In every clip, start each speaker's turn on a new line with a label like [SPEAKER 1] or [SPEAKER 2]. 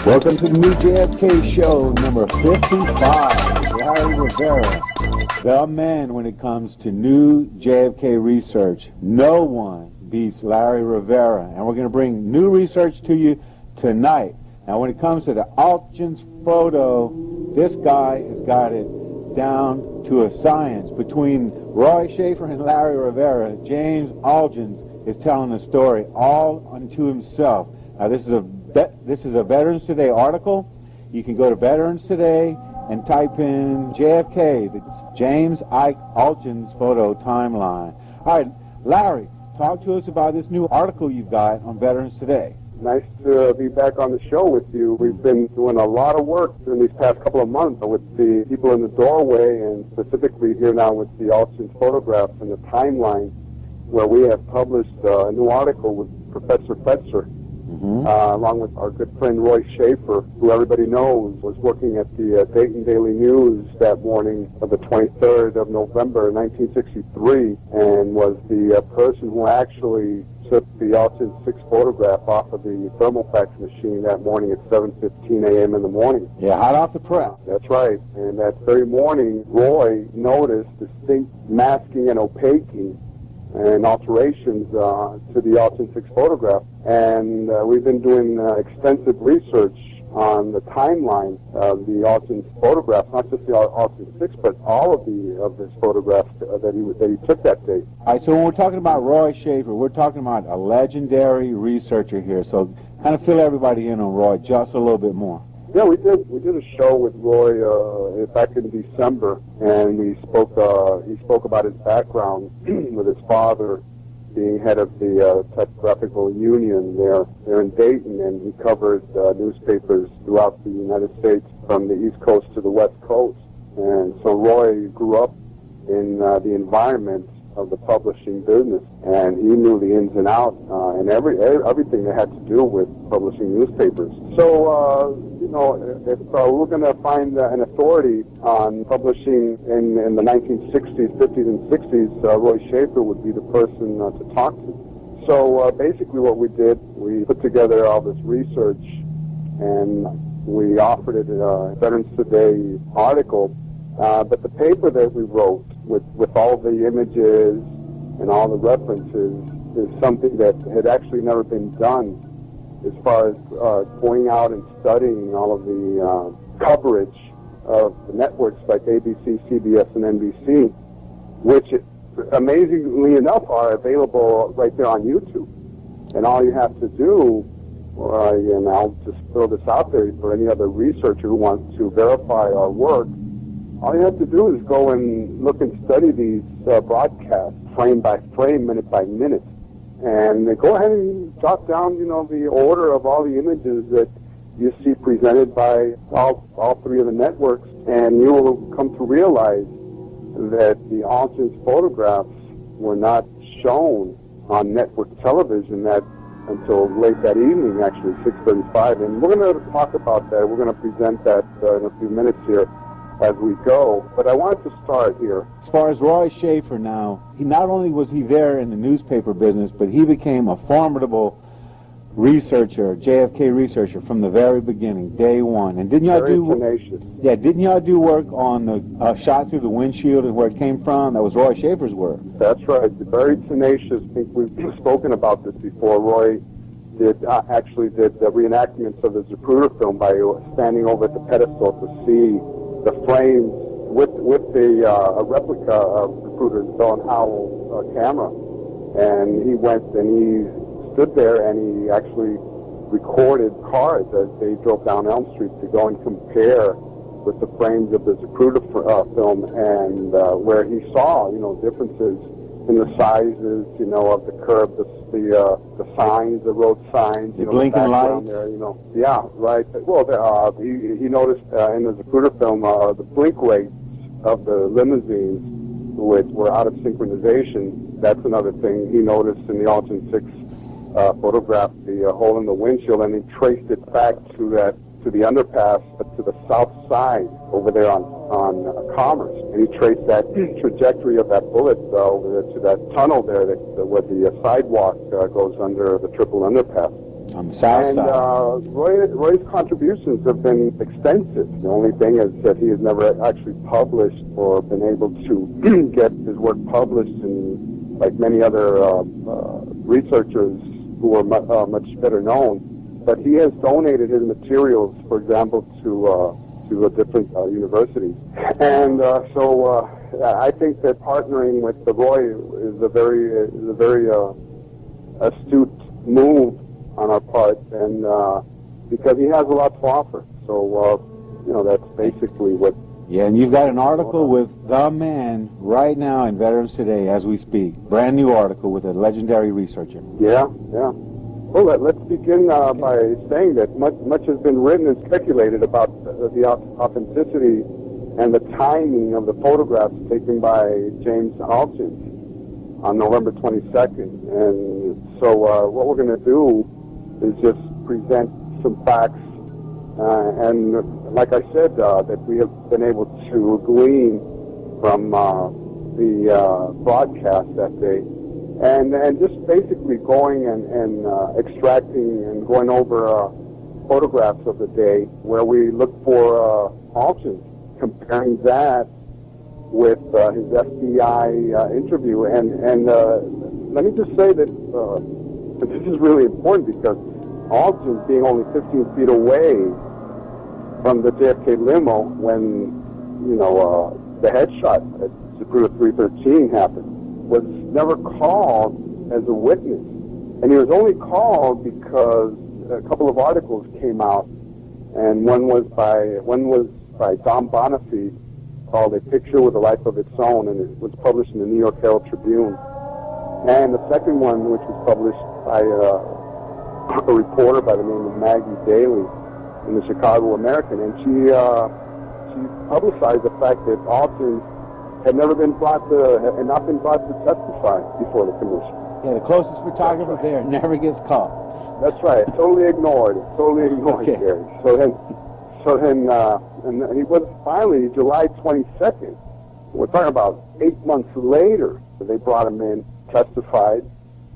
[SPEAKER 1] Welcome to the new JFK show, number 55. Larry Rivera, the man when it comes to new JFK research. No one beats Larry Rivera, and we're going to bring new research to you tonight. Now, when it comes to the Altgens photo, this guy has got it down to a science. Between Roy Schaefer and Larry Rivera, James Altgens is telling the story all unto himself. Now, this is a Veterans Today article. You can go to Veterans Today and type in JFK, the James Ike Altgens photo timeline. All right, Larry, talk to us about this new article you've got on Veterans Today.
[SPEAKER 2] Nice to be back on the show with you. We've been doing a lot of work in these past couple of months with the people in the doorway, and specifically here now with the Altgens photographs and the timeline, where we have published a new article with Professor Fetzer. Along with our good friend Roy Schaefer, who everybody knows was working at the Dayton Daily News that morning of the 23rd of November 1963, and was the person who actually took the Altgens 6 photograph off of the thermofax machine that morning at 7:15 a.m. in the morning.
[SPEAKER 1] Yeah, hot off the press.
[SPEAKER 2] That's right. And that very morning, Roy noticed distinct masking and opaquing and alterations to the Altgens 6 photograph. And we've been doing extensive research on the timeline of the Altgens photographs, not just the Altgens 6, but all of his photographs that he took that day.
[SPEAKER 1] All right, so when we're talking about Roy Schaefer, we're talking about a legendary researcher here. So kind of fill everybody in on Roy just a little bit more.
[SPEAKER 2] Yeah, we did a show with Roy back in December, and we spoke. He spoke about his background with his father being head of the Typographical Union there in Dayton, and he covered newspapers throughout the United States from the East Coast to the West Coast. And so Roy grew up in the environment of the publishing business, and he knew the ins and outs and everything that had to do with publishing newspapers. So, if we're going to find an authority on publishing in the 1960s, 50s, and 60s, Roy Schaefer would be the person to talk to. So basically what we did, we put together all this research, and we offered it in a Veterans Today article. But the paper that we wrote with all the images and all the references is something that had actually never been done as far as going out and studying all of the coverage of the networks like ABC, CBS, and NBC, which amazingly enough are available right there on YouTube. And all you have to do, and I'll just throw this out there for any other researcher who wants to verify our work, all you have to do is go and look and study these broadcasts frame by frame, minute by minute, and go ahead and jot down, the order of all the images that you see presented by all three of the networks, and you will come to realize that the Altgens photographs were not shown on network television until late that evening, actually 6:35, and we're going to talk about that. We're going to present that in a few minutes here as we go, but I wanted to start here.
[SPEAKER 1] As far as Roy Schaefer now, he not only was he there in the newspaper business, but he became a formidable researcher, JFK researcher from the very beginning, day one. And didn't y'all
[SPEAKER 2] tenacious.
[SPEAKER 1] Yeah, didn't y'all do work on the shot through the windshield and where it came from? That was Roy Schaefer's work.
[SPEAKER 2] That's right, very tenacious. I think we've spoken about this before. Roy actually did the reenactments of the Zapruder film by standing over at the pedestal to see the frames with a replica of Zapruder's Bell and Howell camera. And he went and he stood there and he actually recorded cars as they drove down Elm Street to go and compare with the frames of the Zapruder film, and where he saw, differences in the sizes, of the curb, the signs, the road signs,
[SPEAKER 1] the blinking lights.
[SPEAKER 2] There, yeah, right. Well, he noticed in the Zapruder film the blink rates of the limousines, which were out of synchronization. That's another thing he noticed in the Altgen 6 photograph, the hole in the windshield, and he traced it back to the underpass, but to the south side over there on Commerce, and he traced that trajectory of that bullet over there to that tunnel there where the sidewalk goes under the triple underpass.
[SPEAKER 1] On the south side.
[SPEAKER 2] Roy's contributions have been extensive. The only thing is that he has never actually published or been able to get his work published, in, like many other researchers who are much better known. But he has donated his materials, for example, to different universities. And so I think that partnering with Roy is a very astute move on our part, and because he has a lot to offer. So, that's basically what...
[SPEAKER 1] Yeah, and you've got an article with the man right now in Veterans Today as we speak. Brand new article with a legendary researcher.
[SPEAKER 2] Yeah. Well, let's begin by saying that much has been written and speculated about the authenticity and the timing of the photographs taken by James Altgens on November 22nd. And so what we're going to do is just present some facts. And like I said, that we have been able to glean from the broadcast that day. And just basically going and extracting and going over photographs of the day where we look for Altgens, comparing that with his FBI interview. And let me just say that this is really important because Altgens being only 15 feet away from the JFK limo when, the headshot at Zapruder 313 happened, was never called as a witness. And he was only called because a couple of articles came out, and one was by Don Bonifay called A Picture with a Life of Its Own, and it was published in the New York Herald Tribune. And the second one, which was published by a reporter by the name of Maggie Daly in the Chicago American, and she publicized the fact that Altgens had not been brought to testify before the commission.
[SPEAKER 1] Yeah, the closest photographer there never gets caught.
[SPEAKER 2] That's right. Totally ignored.
[SPEAKER 1] Okay.
[SPEAKER 2] Gary. So then, and he was finally July 22nd. We're talking about 8 months later. They brought him in, testified.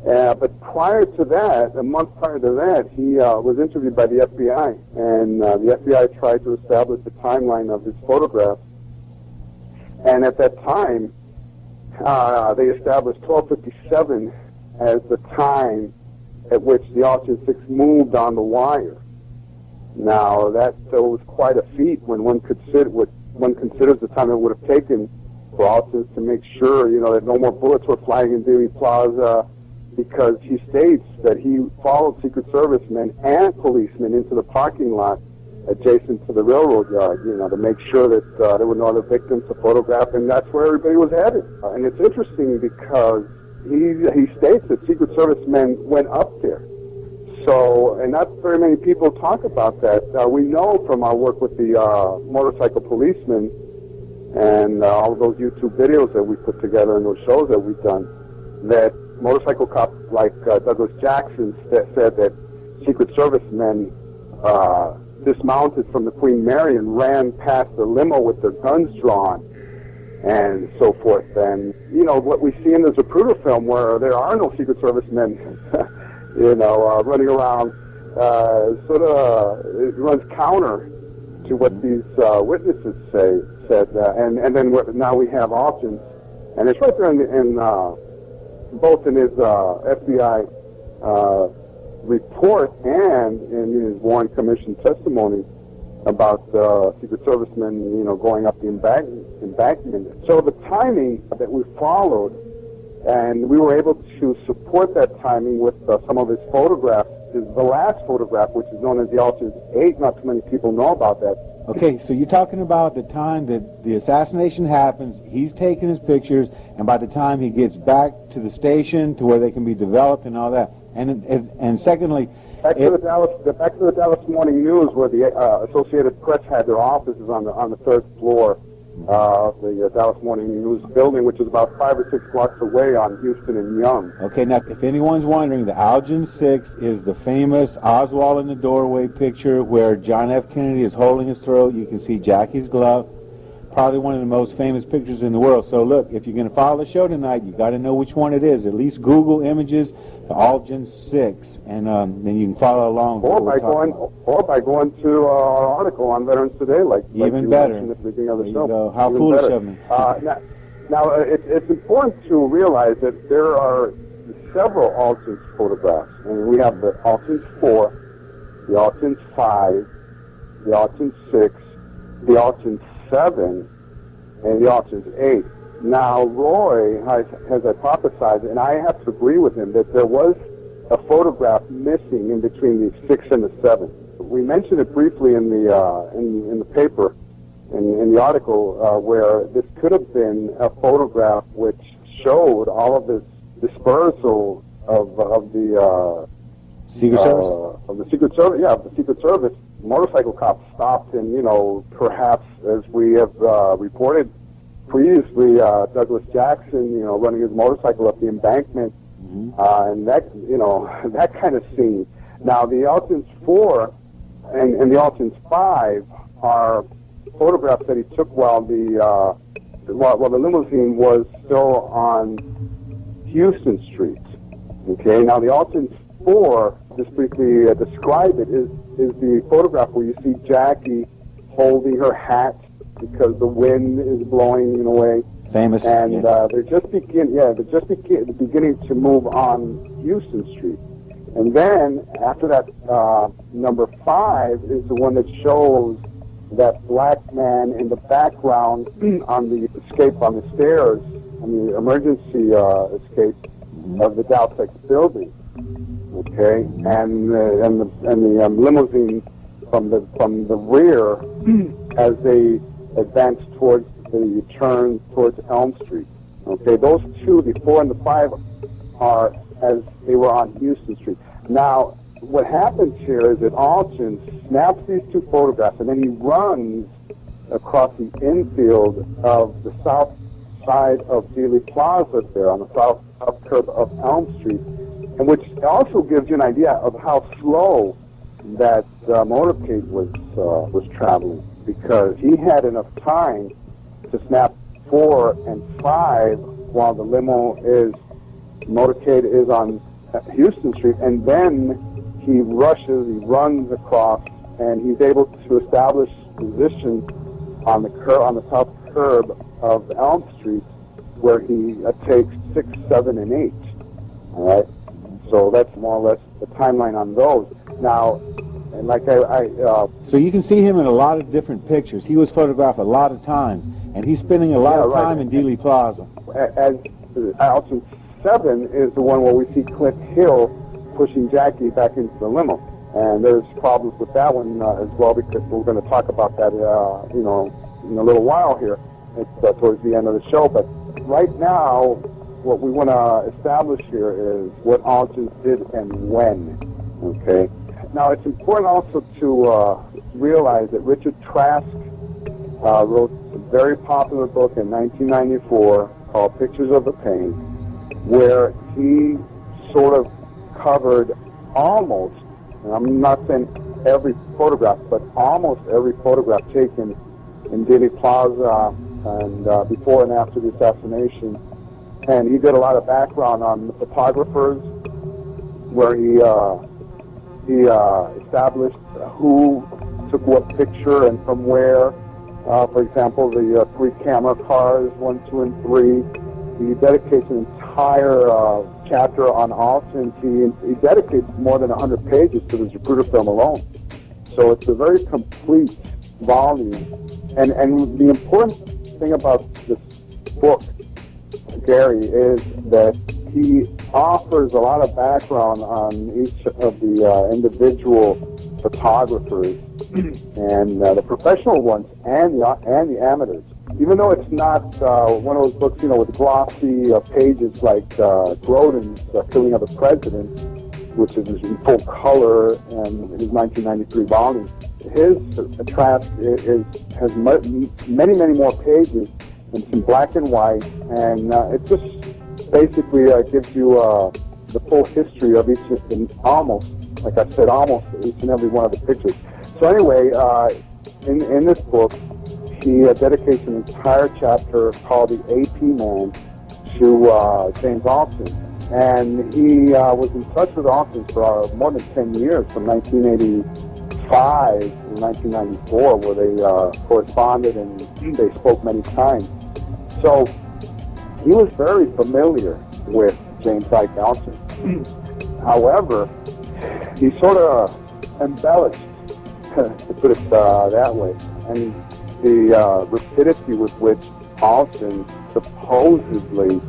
[SPEAKER 2] But prior to that, a month prior to that, he was interviewed by the FBI, and the FBI tried to establish the timeline of his photographs. And at that time, they established 1257 as the time at which the Altgen 6 moved on the wire. Now, that was quite a feat when one considers the time it would have taken for Altgens to make sure, that no more bullets were flying in Dealey Plaza, because he states that he followed Secret Servicemen and policemen into the parking lot adjacent to the railroad yard, to make sure that there were no other victims to photograph, and that's where everybody was headed. And it's interesting because he states that Secret Servicemen went up there. So, and not very many people talk about that. We know from our work with the motorcycle policemen and all of those YouTube videos that we put together and those shows that we've done, that motorcycle cops like Douglas Jackson said that Secret Servicemen dismounted from the Queen Mary and ran past the limo with their guns drawn and so forth. And, what we see in the Zapruder film where there are no Secret Servicemen, running around, it runs counter to what these witnesses said. And then now we have Altgens, and it's right there in both in his FBI report and in his Warren Commission testimony about Secret Servicemen, going up the embankment. So the timing that we followed, and we were able to support that timing with some of his photographs, is the last photograph, which is known as the Altgens 8. Not too many people know about that.
[SPEAKER 1] Okay, so you're talking about the time that the assassination happens, he's taking his pictures, and by the time he gets back to the station to where they can be developed and all that. And secondly,
[SPEAKER 2] back to the Dallas Morning News, where the Associated Press had their offices on the third floor of the Dallas Morning News building, which is about 5 or 6 blocks away on Houston and Young.
[SPEAKER 1] Okay, now if anyone's wondering, the Altgens 6 is the famous Oswald in the doorway picture where John F. Kennedy is holding his throat. You can see Jackie's glove. Probably one of the most famous pictures in the world. So look, if you're going to follow the show tonight, you got to know which one it is. At least Google images, the Altgens 6, and then you can follow along.
[SPEAKER 2] Or by going to our article on Veterans Today, like
[SPEAKER 1] even
[SPEAKER 2] you
[SPEAKER 1] better.
[SPEAKER 2] mentioned at the beginning of the show.
[SPEAKER 1] How
[SPEAKER 2] even
[SPEAKER 1] foolish
[SPEAKER 2] better.
[SPEAKER 1] of me.
[SPEAKER 2] Now it's important to realize that there are several Altgens photographs, and we have the Altgens 4, the Altgens 5, the Altgens 6, the Altgens 7, and the Altgens 8. Now, Roy has hypothesized, and I have to agree with him, that there was a photograph missing in between the 6 and the 7. We mentioned it briefly in the paper, in the article, where this could have been a photograph which showed all of this dispersal of the
[SPEAKER 1] Secret Service?
[SPEAKER 2] Of the Secret Service, yeah, of the Secret Service. Motorcycle cops stopped, and perhaps, as we have reported previously, Douglas Jackson, running his motorcycle up the embankment, and that, that kind of scene. Now, the Altgens 4 and the Altgens 5 are photographs that he took while the limousine was still on Houston Street. Okay, now the Altgens 4, just briefly describe it, is the photograph where you see Jackie holding her hat because the wind is blowing in a way.
[SPEAKER 1] Famous.
[SPEAKER 2] And they're just beginning to move on Houston Street. And then after that, number 5 is the one that shows that black man in the background on the escape on the stairs, on the emergency escape of the Daltex building. Okay, and the limousine from the rear as they advance towards the turn towards Elm Street. Okay, those two, the 4 and the 5, are as they were on Houston Street. Now, what happens here is that Altgens snaps these two photographs, and then he runs across the infield of the south side of Dealey Plaza there on the south curb of Elm Street, and which also gives you an idea of how slow that motorcade was traveling, because he had enough time to snap 4 and 5 while the motorcade is on Houston Street, and then he runs across, and he's able to establish position on the south curb of Elm Street, where he takes 6, 7, and 8. All right, so that's more or less the timeline on those. Now, and like
[SPEAKER 1] so you can see him in a lot of different pictures. He was photographed a lot of times, and he's spending a lot of time in Dealey Plaza.
[SPEAKER 2] As Altgens 7 is the one where we see Clint Hill pushing Jackie back into the limo, and there's problems with that one as well, because we're going to talk about that, in a little while here. It's towards the end of the show, but right now, what we want to establish here is what Altgens did and when. Okay. Now, it's important also to realize that Richard Trask wrote a very popular book in 1994 called Pictures of the Pain, where he sort of covered almost, and I'm not saying every photograph, but almost every photograph taken in Dealey Plaza and before and after the assassination. And he did a lot of background on the photographers, where he established who took what picture and from where. For example, the 3 camera cars, 1, 2, and 3. He dedicates an entire chapter on Altgens. He dedicates more than 100 pages to the Zapruder film alone. So it's a very complete volume. And the important thing about this book, Gary, is that he offers a lot of background on each of the individual photographers and the professional ones and the amateurs. Even though it's not one of those books, with glossy pages like Grodin's Killing of the President, which is in full color, and his 1993 volume, his tract has many, many more pages, and some black and white, and it just basically gives you the full history of each, almost each and every one of the pictures. So anyway, in this book, he dedicates an entire chapter called The AP Man to James Altgens. And he was in touch with Altgens for more than 10 years, from 1985 to 1994, where they corresponded and they spoke many times. So he was very familiar with James Ike Altgens. However, he sort of embellished, to put it that way, and the rapidity with which Altgens supposedly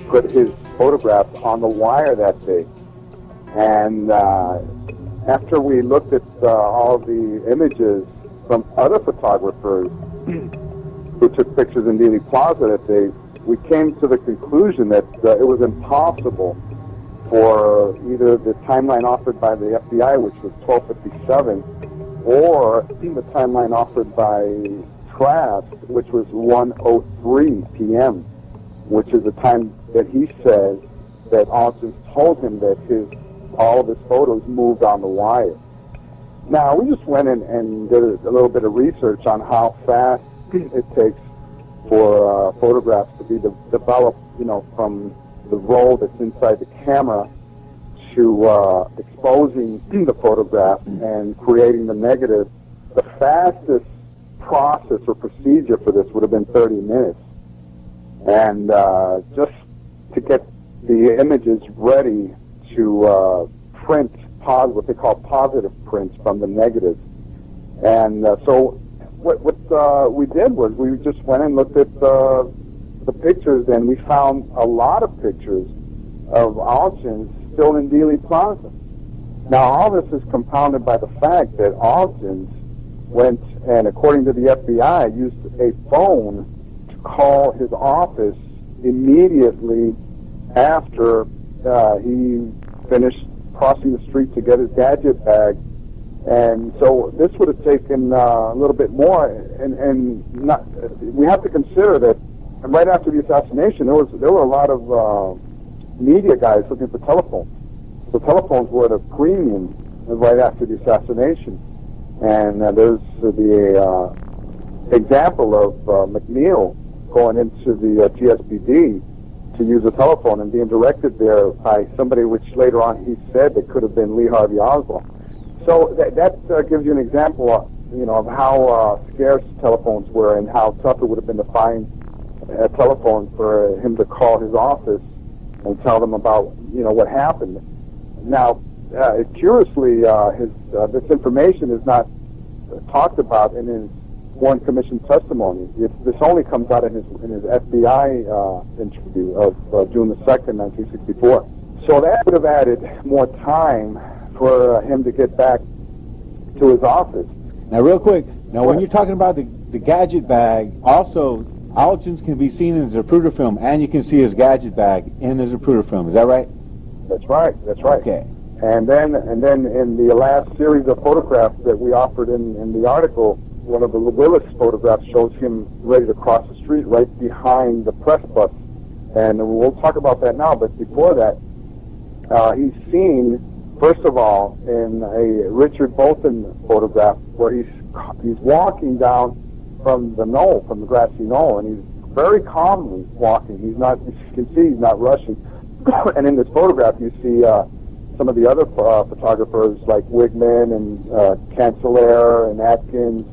[SPEAKER 2] put his photographs on the wire that day. And after we looked at all the images from other photographers who took pictures in Dealey Plaza that day, we came to the conclusion that it was impossible for either the timeline offered by the FBI, which was 12:57, or the timeline offered by Trask, which was 1:03 p.m., which is the time that he says that Altgens told him that all of his photos moved on the wire. Now, we just went in and did a little bit of research on how fast it takes for photographs to be developed, from the roll that's inside the camera to exposing the photograph and creating the negative. The fastest process or procedure for this would have been 30 minutes. And just to get the images ready to print what they call positive prints from the negatives. And so what we did was we just went and looked at the pictures, and we found a lot of pictures of Altgens still in Dealey Plaza. Now, all this is compounded by the fact that Altgens went and, according to the FBI, used a phone to call his office immediately after he finished crossing the street to get his gadget bag. And so this would have taken a little bit more, and we have to consider that right after the assassination, there were a lot of media guys looking for telephones. So telephones were at a premium right after the assassination. And there's the example of McNeil going into the GSBD to use a telephone and being directed there by somebody which later on he said that could have been Lee Harvey Oswald. So that gives you an example of how scarce telephones were and how tough it would have been to find a telephone for him to call his office and tell them about what happened. Now, curiously, this information is not talked about in his Warren Commission testimony. This only comes out in his FBI interview of June the 2nd, 1964. So that would have added more time for him to get back to his office.
[SPEAKER 1] Now, real quick, when you're talking about the gadget bag, also Altgens can be seen in the Zapruder film, and you can see his gadget bag in the Zapruder film. Is that right?
[SPEAKER 2] That's right.
[SPEAKER 1] Okay.
[SPEAKER 2] And then in the last series of photographs that we offered in the article, one of the Willis photographs shows him ready to cross the street right behind the press bus. And we'll talk about that now, but before that, he's seen, first of all, in a Richard Bolton photograph where he's walking down from the grassy knoll, and he's very calmly walking. He's not, as you can see, he's not rushing. And in this photograph, you see some of the other photographers like Wigman and Cancellaire and Atkins,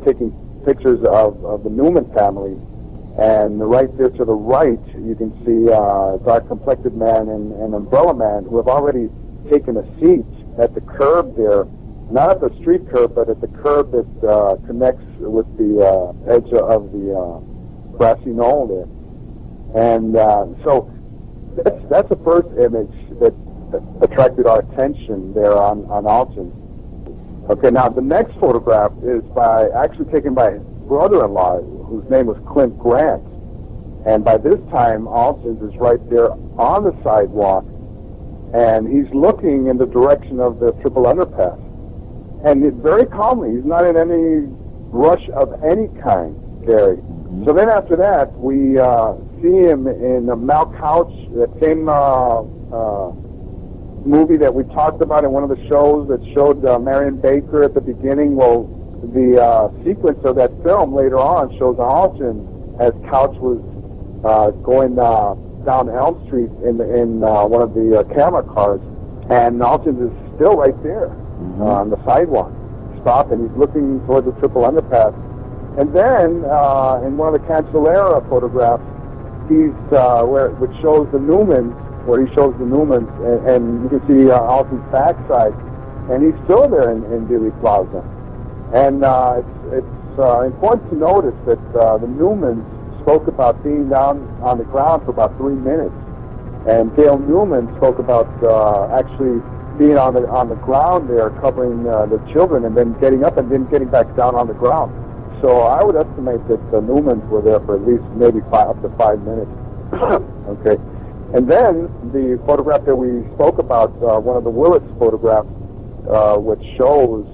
[SPEAKER 2] taking pictures of the Newman family. And right there to the right, you can see a dark-complected man and an umbrella man who have already taken a seat at the curb there, not at the street curb, but at the curb that connects with the edge of the grassy knoll there. And so that's the first image that attracted our attention there on Altgens. Okay, now the next photograph is actually taken by his brother-in-law, whose name was Clint Grant. And by this time, Altgens is right there on the sidewalk, and he's looking in the direction of the triple underpass. And very calmly, he's not in any rush of any kind, Gary. So then after that, we see him in Mal Couch, that same movie that we talked about in one of the shows that showed Marion Baker at the beginning. Well, the sequence of that film later on shows Altgens as Couch was going down Elm Street in one of the camera cars, and Altgens is still right there on the sidewalk, stopped, and he's looking toward the triple underpass. And then in one of the Cancelera photographs, he's which shows the Newmans, where he shows the Newmans, and you can see Altgens' backside, and he's still there in Dealey Plaza. And it's important to notice that the Newmans spoke about being down on the ground for about 3 minutes, and Dale Newman spoke about actually being on the ground there, covering the children, and then getting up and then getting back down on the ground. So I would estimate that the Newmans were there for at least maybe up to 5 minutes. Okay. And then the photograph that we spoke about, one of the Willits photographs, which shows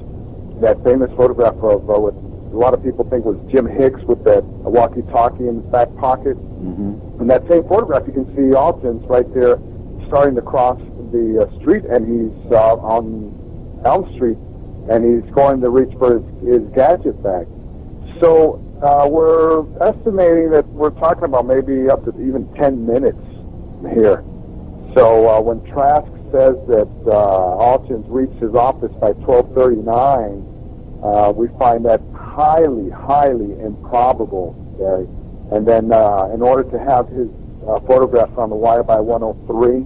[SPEAKER 2] that famous photograph of what a lot of people think was Jim Hicks with that walkie-talkie in his back pocket. In that same photograph, you can see Altgens right there starting to cross the street, and he's on Elm Street, and he's going to reach for his gadget bag. So we're estimating that we're talking about maybe up to even 10 minutes here. So when Trask says that Altgens reached his office by 12:39, we find that highly, highly improbable, Gary. And then in order to have his photographs on the wire by 103,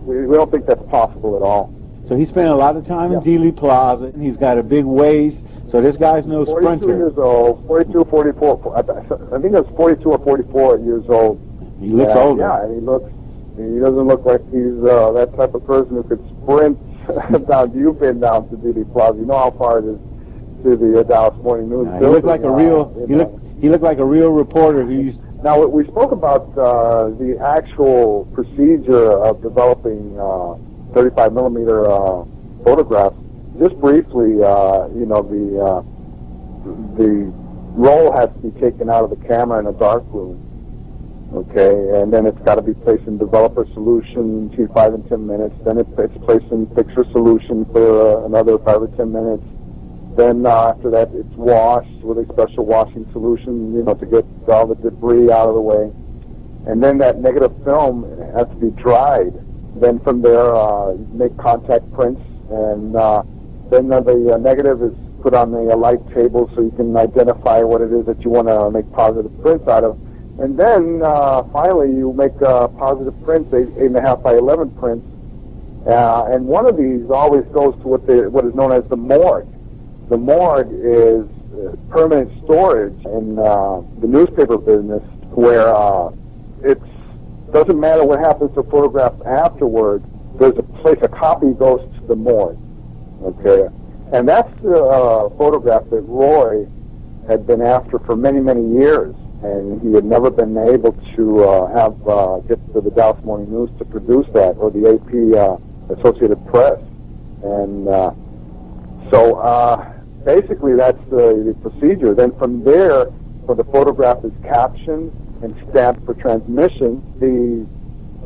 [SPEAKER 2] we don't think that's possible at all.
[SPEAKER 1] So he spent a lot of time in Dealey Plaza, and he's got a big waist, so this guy's no
[SPEAKER 2] 42
[SPEAKER 1] sprinter.
[SPEAKER 2] Years old, 42, 44, I think it was 42 or 44 years old.
[SPEAKER 1] He looks older.
[SPEAKER 2] Yeah, and he doesn't look like he's that type of person who could sprint down. You've been down to Dealey Plaza. You know how far it is to the Dallas Morning News.
[SPEAKER 1] He looked like a real. He looked like a real reporter who used.
[SPEAKER 2] Now we spoke about the actual procedure of developing 35 millimeter photographs. Just briefly, the roll has to be taken out of the camera in a dark room. Okay, and then it's got to be placed in developer solution between 5 and 10 minutes. Then it's placed in picture solution for another 5 or 10 minutes. Then after that, it's washed with a special washing solution, to get all the debris out of the way. And then that negative film has to be dried. Then from there, you make contact prints, and then the negative is put on the light table so you can identify what it is that you want to make positive prints out of. And then finally, you make positive prints, 8.5 by 11 prints, and one of these always goes to what is known as the morgue. The morgue is permanent storage in the newspaper business, where it doesn't matter what happens to photographs afterward. There's a place, a copy goes to the morgue. Okay, and that's the photograph that Roy had been after for many, many years, and he had never been able to get to the Dallas Morning News to produce that, or the AP Associated Press. And so basically that's the procedure. Then from there, when the photograph is captioned and stamped for transmission, the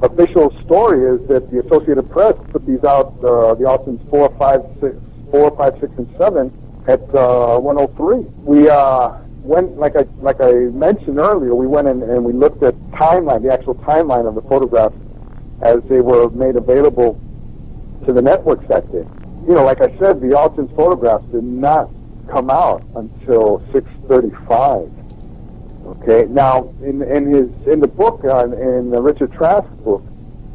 [SPEAKER 2] official story is that the Associated Press put these out, the Altgens 4, 5, 6, and 7 at 103. We went, like I mentioned earlier, we went in and we looked at the actual timeline of the photographs as they were made available to the networks that day. Like I said, the Altgens photographs did not come out until 6:35. Okay. Now, in the book, in Richard Trask's book,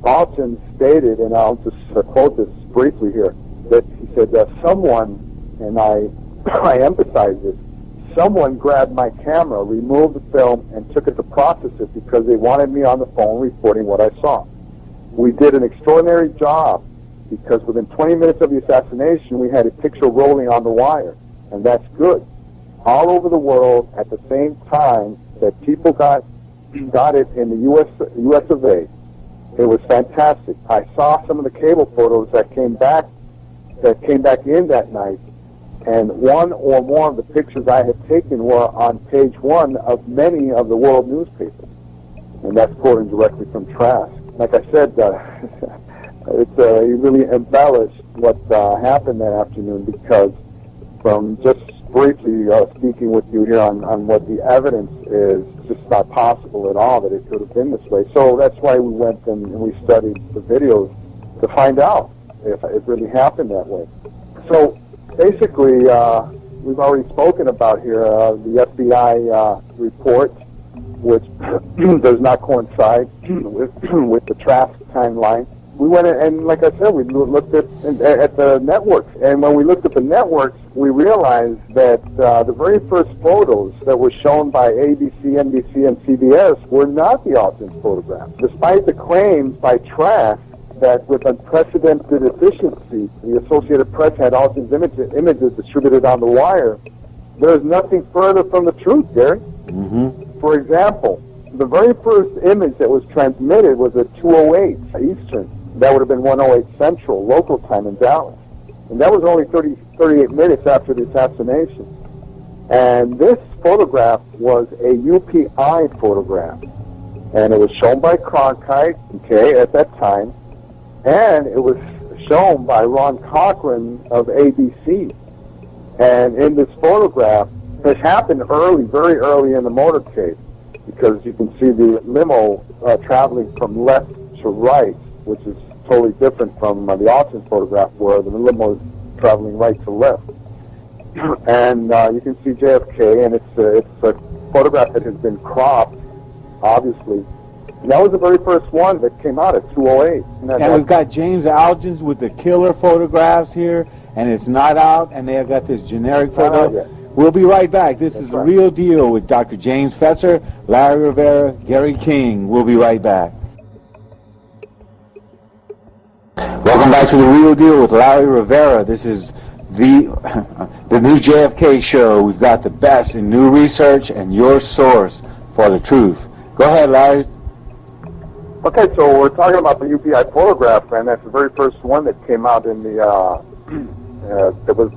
[SPEAKER 2] Altgens stated, and I'll just quote this briefly here, that he said that someone, and I emphasize this, someone grabbed my camera, removed the film, and took it to process it because they wanted me on the phone reporting what I saw. We did an extraordinary job because within 20 minutes of the assassination, we had a picture rolling on the wire, and that's good. All over the world at the same time that people got it in the U.S. of A. It was fantastic. I saw some of the cable photos that came back in that night, and one or more of the pictures I had taken were on page one of many of the world newspapers, and that's quoting directly from Trask. Like I said, he really embellished what happened that afternoon, because from just briefly speaking with you here on what the evidence is, it's just not possible at all that it could have been this way. So that's why we went and we studied the videos to find out if it really happened that way. So basically, we've already spoken about here the FBI report, which does not coincide with the Trask timeline. We went and, like I said, we looked at the networks, and when we looked at the networks, we realized that the very first photos that were shown by ABC, NBC, and CBS were not the Altgens photographs. Despite the claims by Trask that with unprecedented efficiency, the Associated Press had Altgens images distributed on the wire, there is nothing further from the truth, Gary.
[SPEAKER 1] Mm-hmm.
[SPEAKER 2] For example, the very first image that was transmitted was at 2:08 Eastern. That would have been 1:08 Central, local time in Dallas. And that was only 38 minutes after the assassination. And this photograph was a UPI photograph. And it was shown by Cronkite, okay, at that time. And it was shown by Ron Cochran of ABC. And in this photograph, it happened early, very early in the motorcade, because you can see the limo traveling from left to right, which is totally different from the Altgens photograph, where the limo is traveling right to left. And you can see JFK, and it's a photograph that has been cropped, obviously. And that was the very first one that came out at 2:08.
[SPEAKER 1] And we've got James Altgens with the killer photographs here, and it's not out, and they have got this generic photo. We'll be right back. This is The Real Deal with Dr. James Fetzer, Larry Rivera, Gary King. We'll be right back. Welcome back to The Real Deal with Larry Rivera. This is the new JFK show. We've got the best in new research and your source for the truth. Go ahead, Larry.
[SPEAKER 2] Okay, so we're talking about the UPI photograph, and that's the very first one that came out in the that was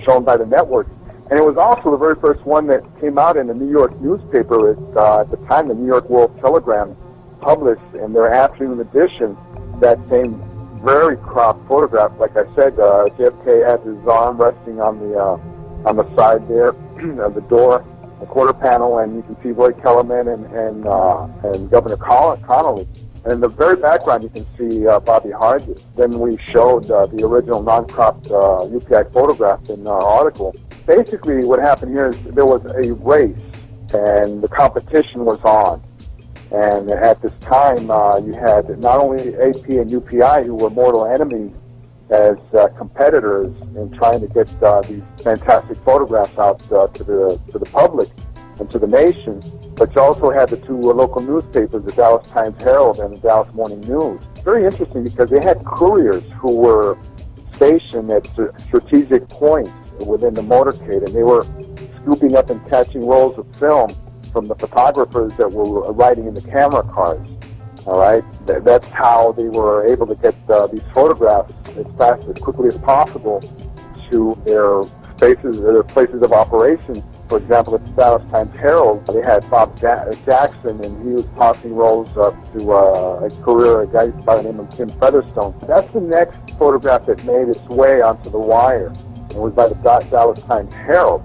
[SPEAKER 2] shown by the network. And it was also the very first one that came out in the New York newspaper at the time. The New York World Telegram published in their afternoon edition that same very cropped photograph. Like I said, JFK had his arm resting on the side there of the door, the quarter panel, and you can see Roy Kellerman and Governor Connolly. And in the very background, you can see Bobby Hargis. Then we showed the original non-cropped UPI photograph in our article. Basically, what happened here is there was a race, and the competition was on. And at this time, you had not only AP and UPI, who were mortal enemies, as competitors in trying to get these fantastic photographs out to the public and to the nation, but you also had the two local newspapers, the Dallas Times-Herald and the Dallas Morning News. It's very interesting because they had couriers who were stationed at strategic points within the motorcade, and they were scooping up and catching rolls of film from the photographers that were riding in the camera cars. All right, that's how they were able to get these photographs as quickly as possible to their places of operation. For example, at the Dallas Times-Herald, they had Bob Jackson, and he was tossing rolls up to a courier, a guy by the name of Tim Featherstone. That's the next photograph that made its way onto the wire. It was by the Dallas Times-Herald.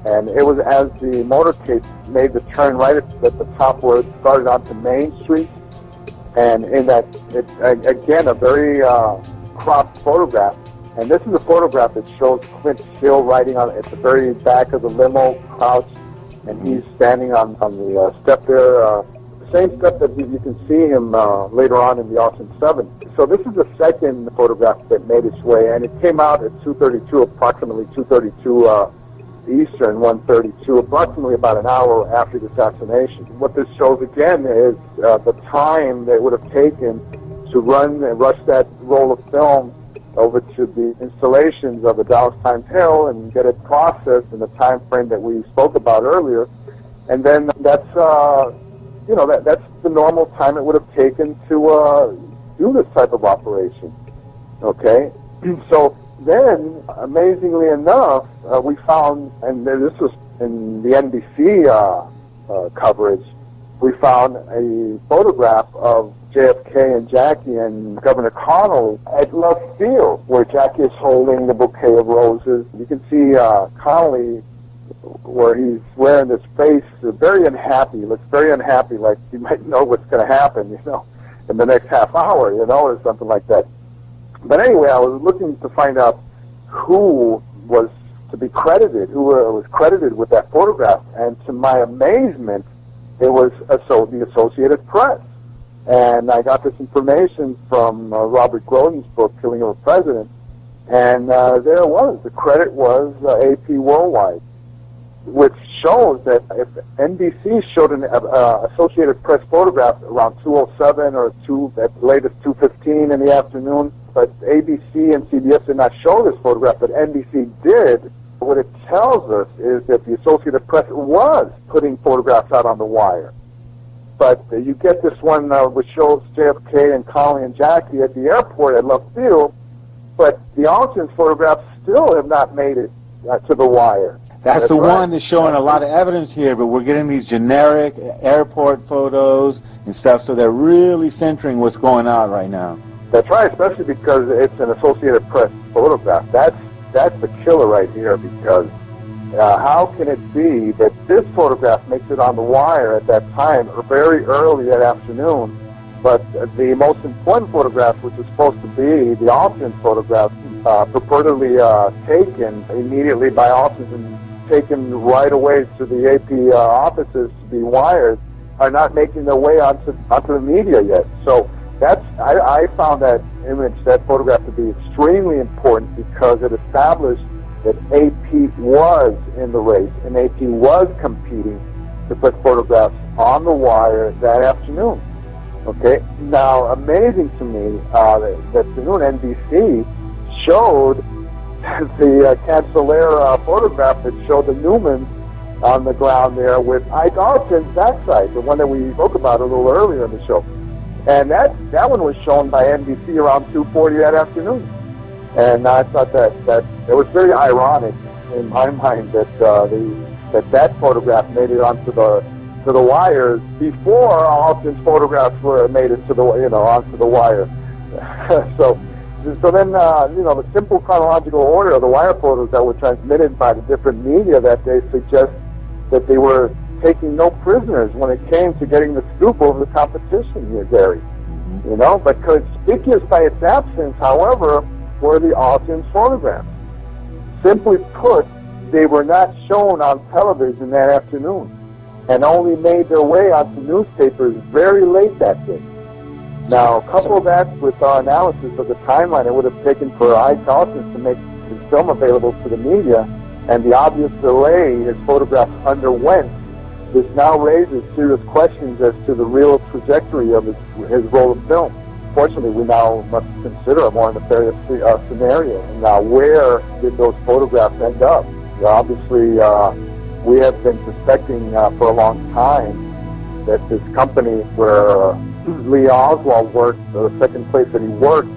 [SPEAKER 2] And it was as the motorcade made the turn right at the top where it started onto Main Street. And in that, again, a very cropped photograph. And this is a photograph that shows Clint Hill riding on at the very back of the limo, crouched and he's standing on the step there, the same step that you can see him later on in the Austin 7. So this is the second photograph that made its way, and it came out at 2:32, approximately 2:32 Eastern, 1:32, approximately about an hour after the assassination. What this shows again is the time that it would have taken to run and rush that roll of film over to the installations of the Dallas Times Herald and get it processed in the time frame that we spoke about earlier. And then that's that's the normal time it would have taken to do this type of operation. Okay, so then, amazingly enough, we found, and this was in the NBC coverage, we found a photograph of JFK and Jackie and Governor Connolly at Love Field, where Jackie is holding the bouquet of roses. You can see Connolly, where he's wearing this face, very unhappy. He looks very unhappy, like he might know what's going to happen, in the next half hour, or something like that. But anyway, I was looking to find out who was to be credited, who was credited with that photograph, and to my amazement, it was the Associated Press. And I got this information from Robert Groden's book, Killing of a President, and there it was. The credit was AP Worldwide, which shows that if NBC showed an Associated Press photograph around 2:07 or at the latest 2:15 in the afternoon, but ABC and CBS did not show this photograph, but NBC did, what it tells us is that the Associated Press was putting photographs out on the wire. But you get this one which shows JFK and Connolly and Jackie at the airport at Love Field, but the Altgens photographs still have not made it to the wire.
[SPEAKER 1] That's the one that's showing a lot of evidence here, but we're getting these generic airport photos and stuff, so they're really centering what's going on right now.
[SPEAKER 2] That's right, especially because it's an Associated Press photograph. That's the killer right here, because how can it be that this photograph makes it on the wire at that time, or very early that afternoon, but the most important photograph, which was supposed to be the Altgens photograph, purportedly taken immediately by Altgens and taken right away to the AP offices to be wired, are not making their way onto the media yet. So I found that image, that photograph, to be extremely important, because it established that AP was in the race and AP was competing to put photographs on the wire that afternoon. Okay, now amazing to me that afternoon NBC showed the Cancellaire photograph that showed the Newmans on the ground there with Ike Altgens backside, the one that we spoke about a little earlier in the show. And that one was shown by NBC around 2:40 that afternoon. And I thought that it was very ironic in my mind that photograph made it onto the wires before Altgens photographs were made it to the onto the wire. so then the simple chronological order of the wire photos that were transmitted by the different media that day suggest that they were taking no prisoners when it came to getting the scoop over the competition here, Gary. But conspicuous by its absence, however, were the Altgens photographs. Simply put, they were not shown on television that afternoon, and only made their way onto newspapers very late that day. Now, couple that with our analysis of the timeline it would have taken for Ike Altgens to make his film available to the media, and the obvious delay his photographs underwent, this now raises serious questions as to the real trajectory of his roll of film. Fortunately, we now must consider a more nefarious scenario. Now, where did those photographs end up? Obviously, we have been suspecting for a long time that this company where Lee Oswald worked, the second place that he worked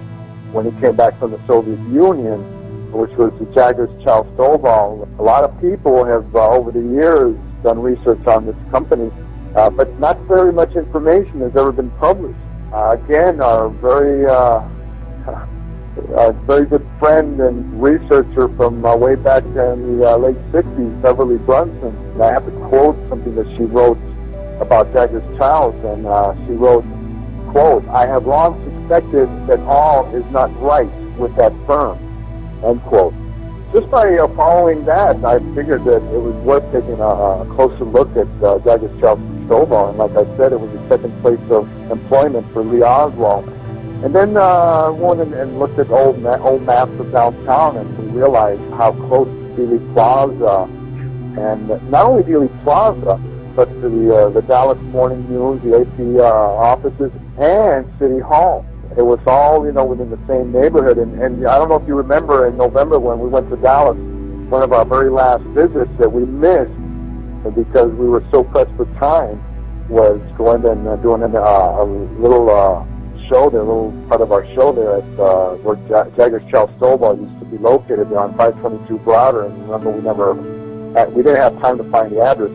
[SPEAKER 2] when he came back from the Soviet Union, which was the Jaggers Chiles-Stovall. A lot of people have, over the years, done research on this company, but not very much information has ever been published. Again, our very good friend and researcher from way back in the late 60s, Beverly Brunson, and I have to quote something that she wrote about Jaggers Chiles, and she wrote, quote, "I have long suspected that all is not right with that firm," end quote. just by following that, I figured that it was worth taking a closer look at Jaggers, Chiles-Stovall. And like I said, it was the second place of employment for Lee Oswald. And then went and looked at old maps of downtown, and we realized how close Dealey Plaza, and not only Dealey Plaza, but to the Dallas Morning News, the AP offices, and City Hall. It was all, within the same neighborhood. And I don't know if you remember in November when we went to Dallas, one of our very last visits that we missed because we were so pressed for time was going and doing a little show there, a little part of our show there at where Jaggers, Chiles-Stovall used to be located there on 522 Broader. And remember, we didn't have time to find the address.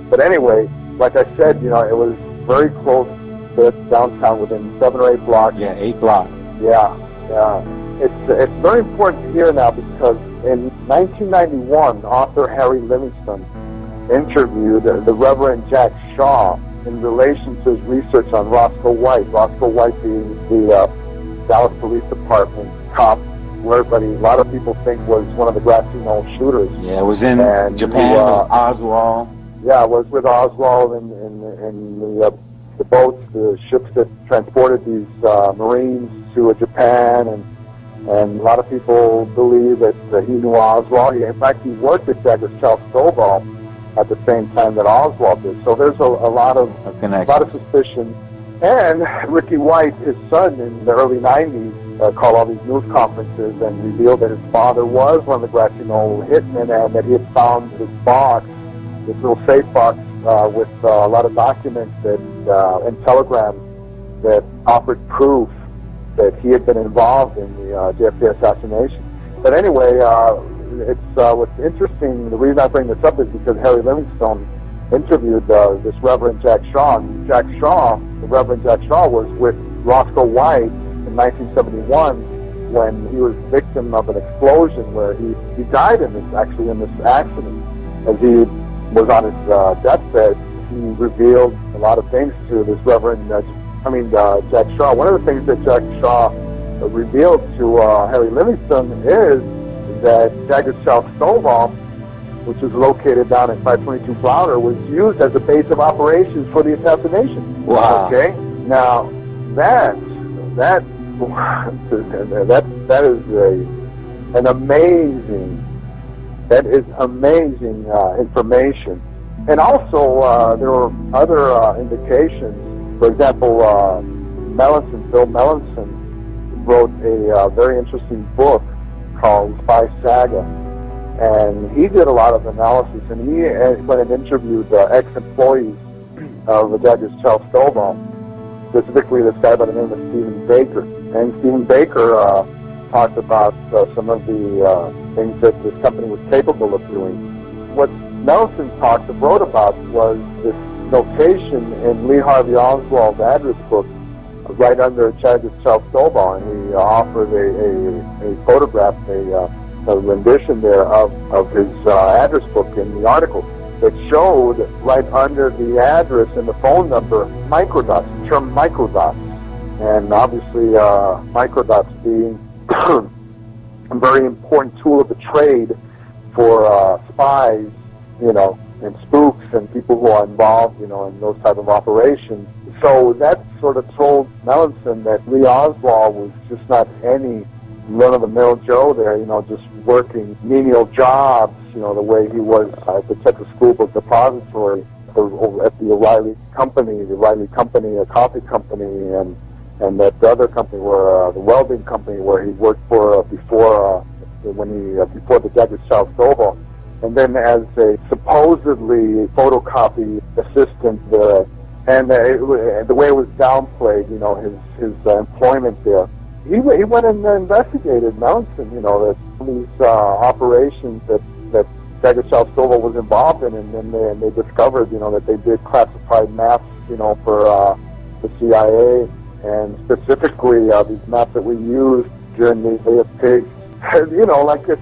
[SPEAKER 2] But anyway, like I said, it was very close to downtown, within 7 or 8 blocks.
[SPEAKER 1] Yeah, 8 blocks.
[SPEAKER 2] Yeah. It's very important here now because in 1991, author Harry Livingston interviewed the Reverend Jack Shaw in relation to his research on Roscoe White. Roscoe White being the Dallas Police Department cop, where a lot of people think was one of the Grassy Knoll shooters.
[SPEAKER 1] Yeah, it was in Japan with Oswald.
[SPEAKER 2] Yeah, it was with Oswald and the boats, the ships that transported these Marines to Japan, and a lot of people believe that he knew Oswald. In fact, he worked at Jaggers, Chiles-Stovall at the same time that Oswald did. So there's a lot of suspicion. And Ricky White, his son, in the early 90s, called all these news conferences and revealed that his father was one of the Grassy Knoll hitmen, and that he had found this box, this little safe box with a lot of documents and telegrams that offered proof that he had been involved in the JFK assassination. But anyway, it's what's interesting. The reason I bring this up is because Harry Livingstone interviewed this Reverend Jack Shaw. And the Reverend Jack Shaw was with Roscoe White in 1971 when he was victim of an explosion where he died in this accident. As he was on his deathbed, he revealed a lot of things to this Reverend, Jack Shaw. One of the things that Jack Shaw revealed to Harry Livingston is that Jaggers, Chiles-Stovall, which is located down at 522 Browder, was used as a base of operations for the assassination.
[SPEAKER 1] Wow.
[SPEAKER 2] Okay? Now, that is amazing information. And also, there were other indications. For example, Bill Melanson wrote a very interesting book called Spy Saga. And he did a lot of analysis, and he went and interviewed ex-employees of Jaggers, Chiles-Stovall, specifically this guy by the name of Stephen Baker. And Stephen Baker talked about some of the things that this company was capable of doing. What Nelson wrote about was this notation in Lee Harvey Oswald's address book right under Jaggers, Chiles-Stovall, and he offered a photograph, a rendition there of his address book in the article that showed right under the address and the phone number microdots, the term microdots. And obviously microdots being a very important tool of the trade for spies, and spooks and people who are involved, in those type of operations. So that sort of told Melanson that Lee Oswald was just not any run-of-the-mill Joe there, just working menial jobs, the way he was at the Texas School Book Depository at the O'Reilly Company, a coffee company, and that the other company where the welding company where he worked for before the Jaggers, Chiles-Stovall, and then as a supposedly photocopy assistant, and the way it was downplayed, his employment there. He went and investigated Melanson, that these operations that Jaggers, Chiles-Stovall was involved in, and then they discovered, that they did classified maps, for the CIA, and specifically these maps that we used during the JFK.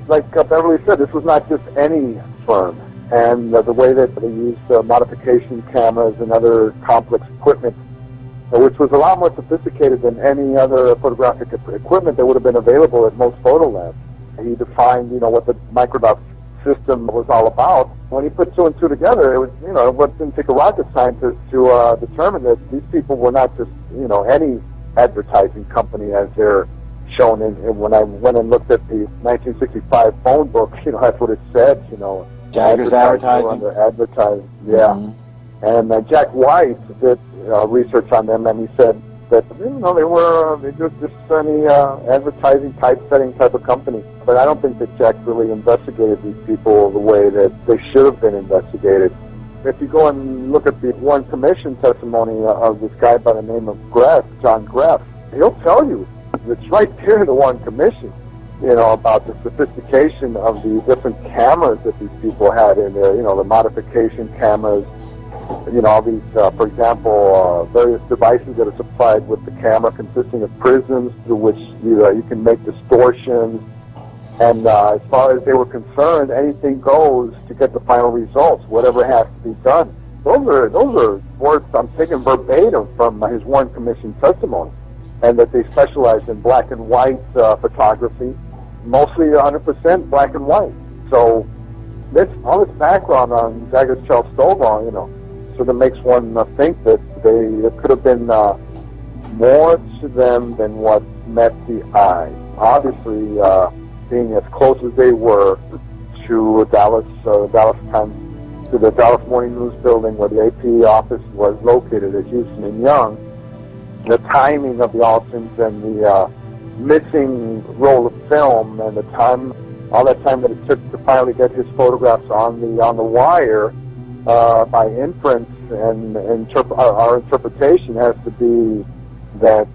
[SPEAKER 2] Like Beverly said, this was not just any firm, and the way that they used modification cameras and other complex equipment, which was a lot more sophisticated than any other photographic equipment that would have been available at most photo labs. He defined, what the microdot system was all about. When he put two and two together, it was, it didn't take a rocket scientist to determine that these people were not just, any advertising company as they're shown in. When I went and looked at the 1965 phone book, that's what it said,
[SPEAKER 1] Jaggers advertising.
[SPEAKER 2] Under advertising, yeah. Mm-hmm. And Jack White did research on them, and he said that they were just any advertising typesetting type of company. But I don't think that Jack really investigated these people the way that they should have been investigated. If you go and look at the Warren Commission testimony of this guy by the name of John Greff, he'll tell you it's right there in the Warren Commission, about the sophistication of the different cameras that these people had in there, the modification cameras, all these, for example, various devices that are supplied with the camera consisting of prisms through which you can make distortions. And as far as they were concerned, anything goes to get the final results, whatever has to be done. Those are words I'm taking verbatim from his Warren Commission testimony, and that they specialized in black and white photography, mostly 100% black and white. So all this background on Jaggers, Chiles-Stovall, sort of makes one think that there could have been more to them than what met the eye. Obviously, being as close as they were to Dallas Times, to the Dallas Morning News building where the AP office was located at Houston and Young, the timing of the Altgens and the missing roll of film and all that time that it took to finally get his photographs on the wire, by inference and our interpretation has to be that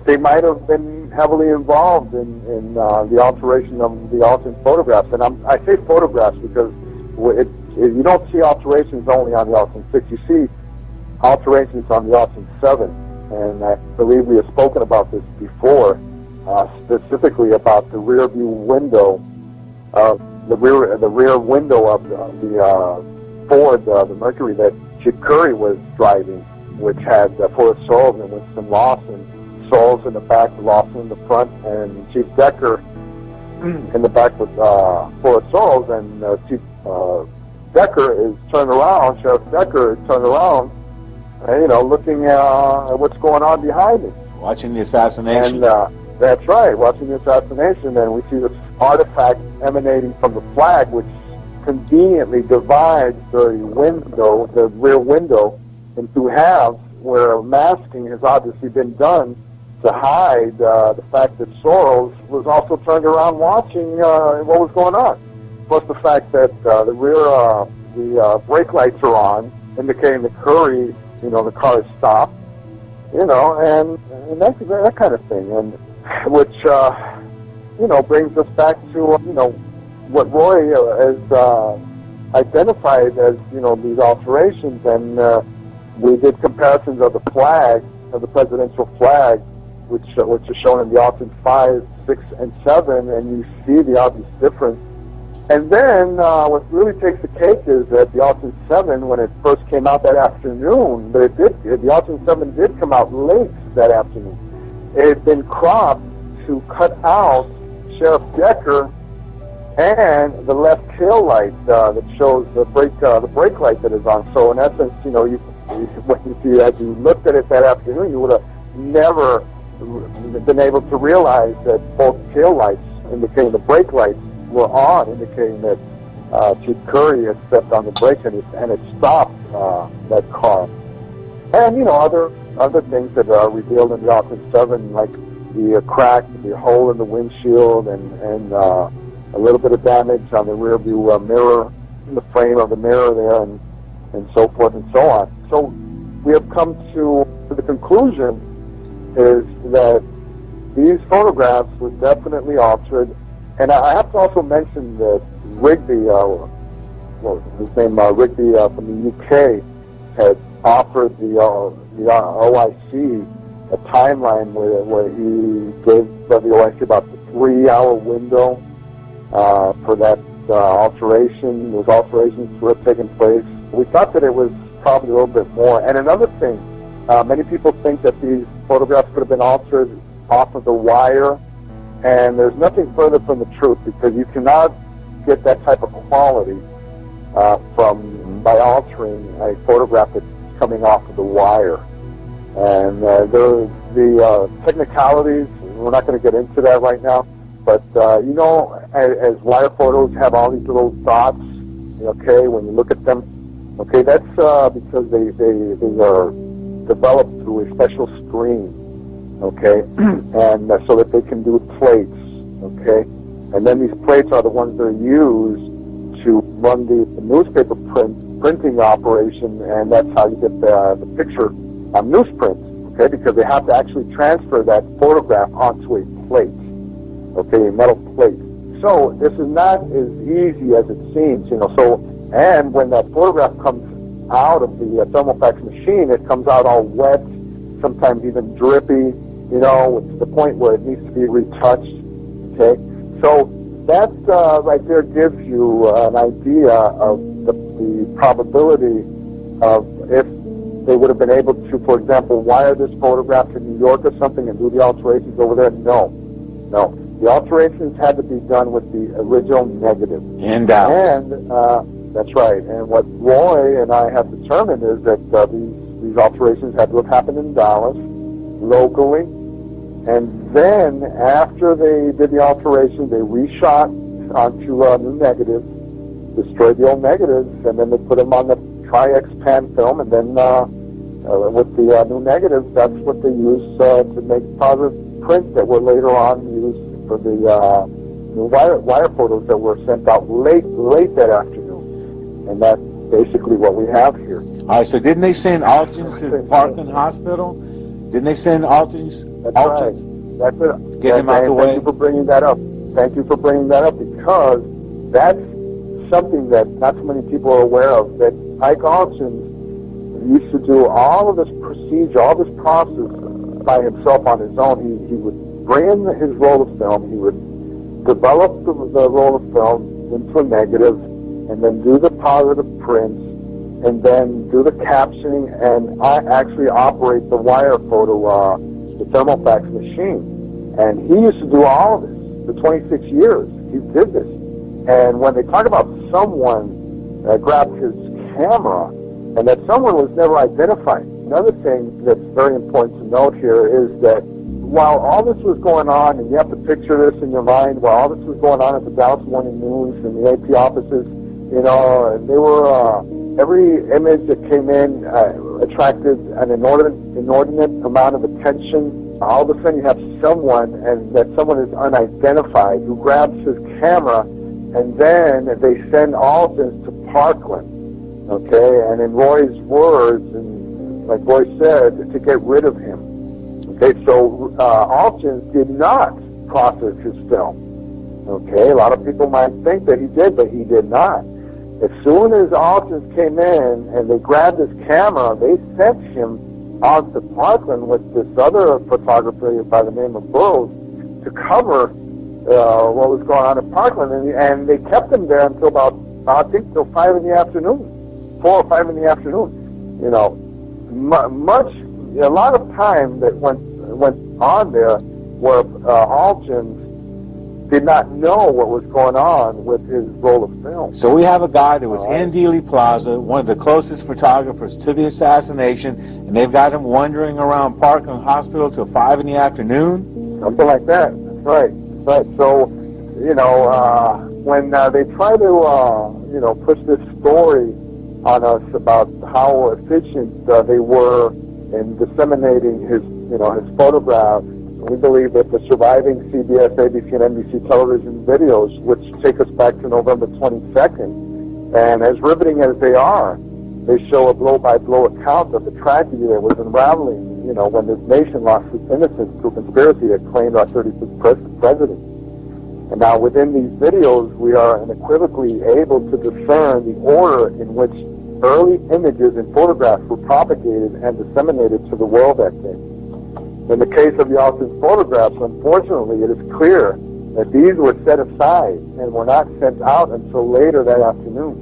[SPEAKER 2] they might have been heavily involved in the alteration of the Altgens photographs. And I say photographs because you don't see alterations only on the Altgens 6. You see alterations on the Altgens 7. And I believe we have spoken about this before, specifically about the rear view window, the rear window of the Ford, the Mercury that Chick Curry was driving, which had Forrest Soles and Winston Lawson. Soles in the back, Lawson in the front, and Chief Decker in the back with Forrest Soles, and Chief Decker is turned around, Sheriff Decker is turned around, looking at what's going on behind him.
[SPEAKER 1] Watching the assassination.
[SPEAKER 2] And that's right, watching the assassination, and we see this artifact emanating from the flag, which conveniently divides the window, the rear window, into halves, where masking has obviously been done to hide the fact that Soros was also turned around watching what was going on. Plus the fact that the brake lights are on, indicating that Curry, the car is stopped, and that kind of thing, and which brings us back to what Roy has identified as these alterations, and we did comparisons of the flag, of the presidential flag, which is shown in the Altgens 5, 6, and 7, and you see the obvious difference. And then what really takes the cake is that the Altgens 7, when it first came out that afternoon, but the Altgens 7 did come out late that afternoon. It had been cropped to cut out Sheriff Decker and the left tail light that shows the brake light that is on. So in essence, as you looked at it that afternoon, you would have never been able to realize that both tail lights, indicating the brake lights, were on, indicating that Chief Curry had stepped on the brakes and it stopped that car. And other things that are revealed in the Altgens 7, like the crack, the hole in the windshield, and a little bit of damage on the rear view mirror, in the frame of the mirror there, and so forth and so on. So we have come to the conclusion is that these photographs were definitely altered. And I have to also mention that Rigby, his name Rigby from the UK, had offered the OIC a timeline where he gave the OIC about the 3-hour window for that alteration. Those alterations were taking place. We thought that it was probably a little bit more. And another thing, many people think that these photographs could have been altered off of the wire And there's nothing further from the truth, because you cannot get that type of quality by altering a photograph that's coming off of the wire. And the technicalities, we're not going to get into that right now, but you know, as wire photos have all these little dots, okay, when you look at them, okay, that's because they are developed through a special screen, okay, and so that they can do plates, okay, and then these plates are the ones that are used to run the newspaper printing operation, and that's how you get the picture on newsprint, okay, because they have to actually transfer that photograph onto a plate, okay, a metal plate. So this is not as easy as it seems, so, and when that photograph comes out of the thermofax machine, it comes out all wet, sometimes even drippy, to the point where it needs to be retouched, okay? So that right there gives you an idea of the probability of if they would have been able to, for example, wire this photograph to New York or something and do the alterations over there. No. The alterations had to be done with the original negative.
[SPEAKER 1] And Dallas.
[SPEAKER 2] And that's right. And what Roy and I have determined is that these alterations had to have happened in Dallas, locally. And then after they did the alterations, they reshot onto new negatives, destroyed the old negatives, and then they put them on the Tri-X pan film, and then with the new negatives, that's what they used to make positive prints that were later on used for the new wire photos that were sent out late that afternoon. And that's basically what we have here.
[SPEAKER 1] All right, so didn't they send Altgens to Parkland Hospital? Didn't they send Altgens?
[SPEAKER 2] That's right. That's it.
[SPEAKER 1] Get him out the way.
[SPEAKER 2] Thank you for bringing that up. Because that's something that not so many people are aware of, that Ike Altgens used to do all of this procedure, all this process by himself on his own. He would bring in his roll of film, he would develop the roll of film into a negative, and then do the positive prints, and then do the captioning, and actually operate the wire photo, the thermofax machine. And he used to do all of this for 26 years. He did this. And when they talk about someone grabbed his camera, and that someone was never identified. Another thing that's very important to note here is that while all this was going on, and you have to picture this in your mind, while all this was going on at the Dallas Morning News and the AP offices, and they were, every image that came in attracted an inordinate amount of attention. All of a sudden you have someone, and that someone is unidentified, who grabs his camera, and then they send Altgens to Parkland. Okay, and in Roy's words, and like Roy said, to get rid of him. Okay, so Altgens did not process his film. Okay, a lot of people might think that he did, but he did not. As soon as Altgens came in and they grabbed his camera, they sent him out to Parkland with this other photographer by the name of Burroughs to cover what was going on at Parkland, and they kept him there until about, I think, till 5 in the afternoon. 4 or 5 in the afternoon, a lot of time that went on there where Altgens did not know what was going on with his roll of film.
[SPEAKER 1] So we have a guy that was in Dealey Plaza, one of the closest photographers to the assassination, and they've got him wandering around Parkland Hospital till 5 in the afternoon?
[SPEAKER 2] Something like that. That's right. So, when they try to, push this story on us about how efficient they were in disseminating his photographs. We believe that the surviving CBS, ABC, and NBC television videos, which take us back to November 22nd, and as riveting as they are, they show a blow-by-blow account of the tragedy that was unraveling, when this nation lost its innocence through conspiracy that claimed our 35th president. And now within these videos, we are unequivocally able to discern the order in which early images and photographs were propagated and disseminated to the world that day. In the case of the Altgens photographs, unfortunately, it is clear that these were set aside and were not sent out until later that afternoon.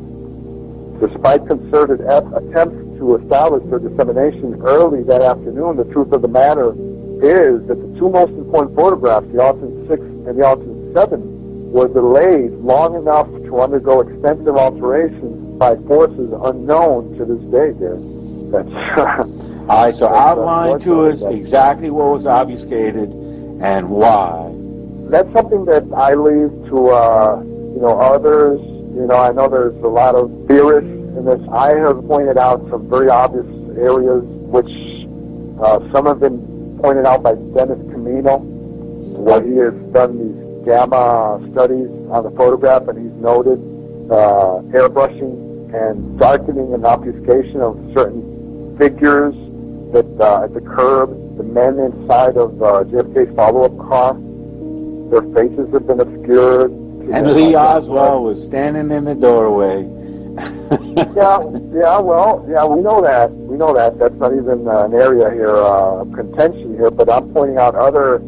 [SPEAKER 2] Despite concerted attempts to establish their dissemination early that afternoon, the truth of the matter is that the two most important photographs, the Altgens 6 and the Altgen 7 were delayed long enough to undergo extensive alterations by forces unknown to this day, Gary. That's
[SPEAKER 1] All right, so outline to us exactly what was obfuscated and why.
[SPEAKER 2] That's something that I leave to others. I know there's a lot of theorists in this. I have pointed out some very obvious areas, which some have been pointed out by Dennis Camino, where he has done these gamma studies on the photograph, and he's noted airbrushing and darkening and obfuscation of certain figures that at the curb, the men inside of JFK's follow-up car, their faces have been obscured.
[SPEAKER 1] And Lee Oswald was standing in the doorway.
[SPEAKER 2] We know that. We know that. That's not even an area here of contention here, but I'm pointing out other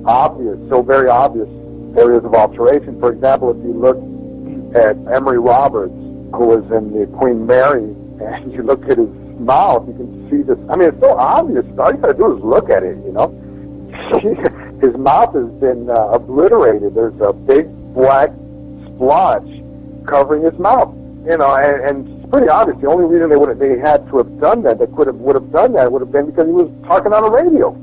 [SPEAKER 2] obvious, so very obvious areas of alteration. For example, if you look at Emory Roberts, who was in the Queen Mary, and you look at his mouth, you can see this. I mean, it's so obvious. All you got to do is look at it, His mouth has been obliterated. There's a big black splotch covering his mouth, and it's pretty obvious. The only reason they had to have done that, would have done that, would have been because he was talking on a radio,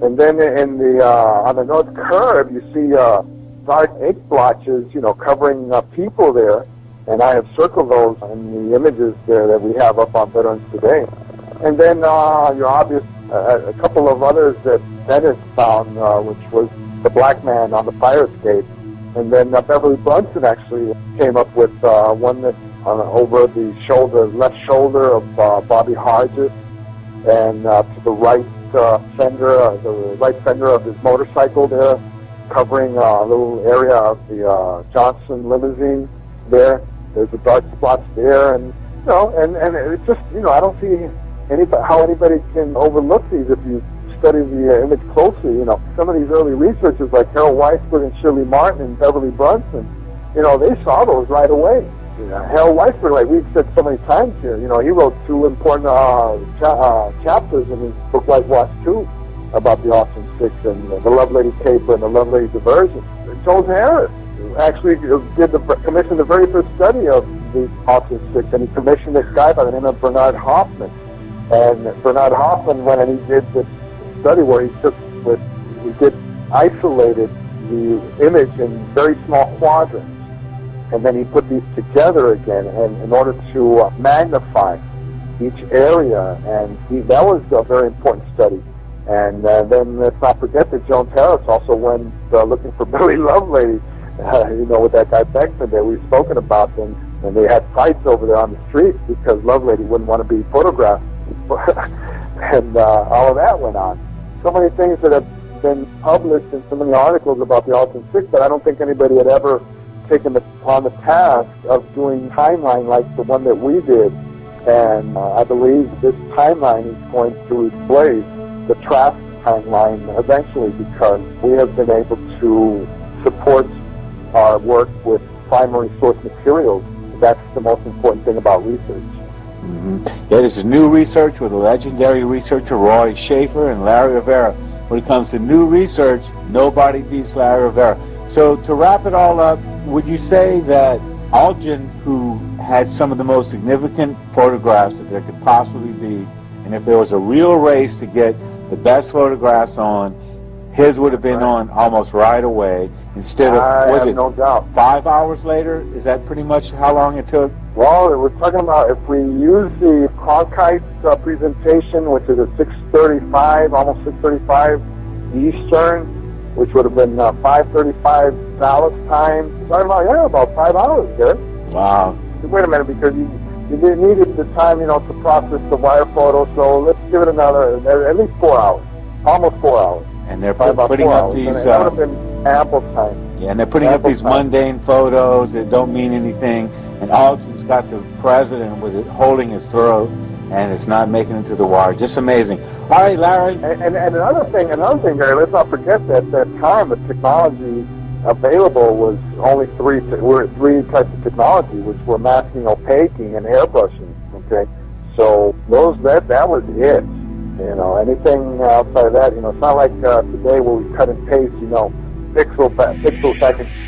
[SPEAKER 2] And then in the on the north curb, you see dark ink blotches, covering people there. And I have circled those in the images there that we have up on Veterans Today. And then your obvious, a couple of others that Dennis found, which was the black man on the fire escape. And then Beverly Brunson actually came up with one that over the shoulder, left shoulder of Bobby Hargis, and to the right fender of his motorcycle there, covering a little area of the Johnson limousine there. There's a dark spots there, and and it's just I don't see how anybody can overlook these if you study the image closely. Some of these early researchers like Harold Weisberg and Shirley Martin and Beverly Brunson, they saw those right away. Harold Weisberg, like we've said so many times here, he wrote two important chapters in his book Whitewash 2 about the Altgen 6 and the Lovelady Caper and the Lovelady Diversion. Jones Harris actually commissioned the very first study of the Altgen 6, and he commissioned this guy by the name of Bernard Hoffman. And Bernard Hoffman went and he did this study where he isolated the image in very small quadrants, and then he put these together again, and in order to magnify each area, and that was a very important study. And then let's not forget that Jones Harris also went looking for Billy Lovelady, with that guy Beckman that we've spoken about, and they had fights over there on the street because Lovelady wouldn't want to be photographed, and all of that went on. So many things that have been published in so many articles about the Altgen 6, but I don't think anybody had ever taken upon the task of doing timeline like the one that we did. And I believe this timeline is going to replace the Trask timeline eventually, because we have been able to support our work with primary source materials. That's the most important thing about research.
[SPEAKER 1] Mm-hmm. Yeah, this is new research with the legendary researcher Roy Schaefer and Larry Rivera. When it comes to new research, nobody beats Larry Rivera. So to wrap it all up, would you say that Altgen, who had some of the most significant photographs that there could possibly be, and if there was a real race to get the best photographs on, his would have been on almost right away instead of,
[SPEAKER 2] no doubt,
[SPEAKER 1] 5 hours later? Is that pretty much how long it took?
[SPEAKER 2] Well, we're talking about if we use the Cronkite presentation, which is at 6:35, almost 6:35 Eastern, which would have been 5:35 Dallas time. We're talking about 5 hours, Gary.
[SPEAKER 1] Wow.
[SPEAKER 2] Wait a minute, because you needed the time, to process the wire photo, so let's give it another, at least 4 hours, almost 4 hours.
[SPEAKER 1] And they're putting up these...
[SPEAKER 2] that would have been ample time.
[SPEAKER 1] Yeah, and they're putting up these mundane photos that don't mean anything, and Altgen's got the president with it holding his throat, and it's not making it to the wire. Just amazing. All right, Larry.
[SPEAKER 2] And another thing, Gary, let's not forget that at that time the technology available was only three types of technology, which were masking, opaquing, and airbrushing. Okay, so that was it. Anything outside of that, it's not like today where we cut and paste. pixel seconds.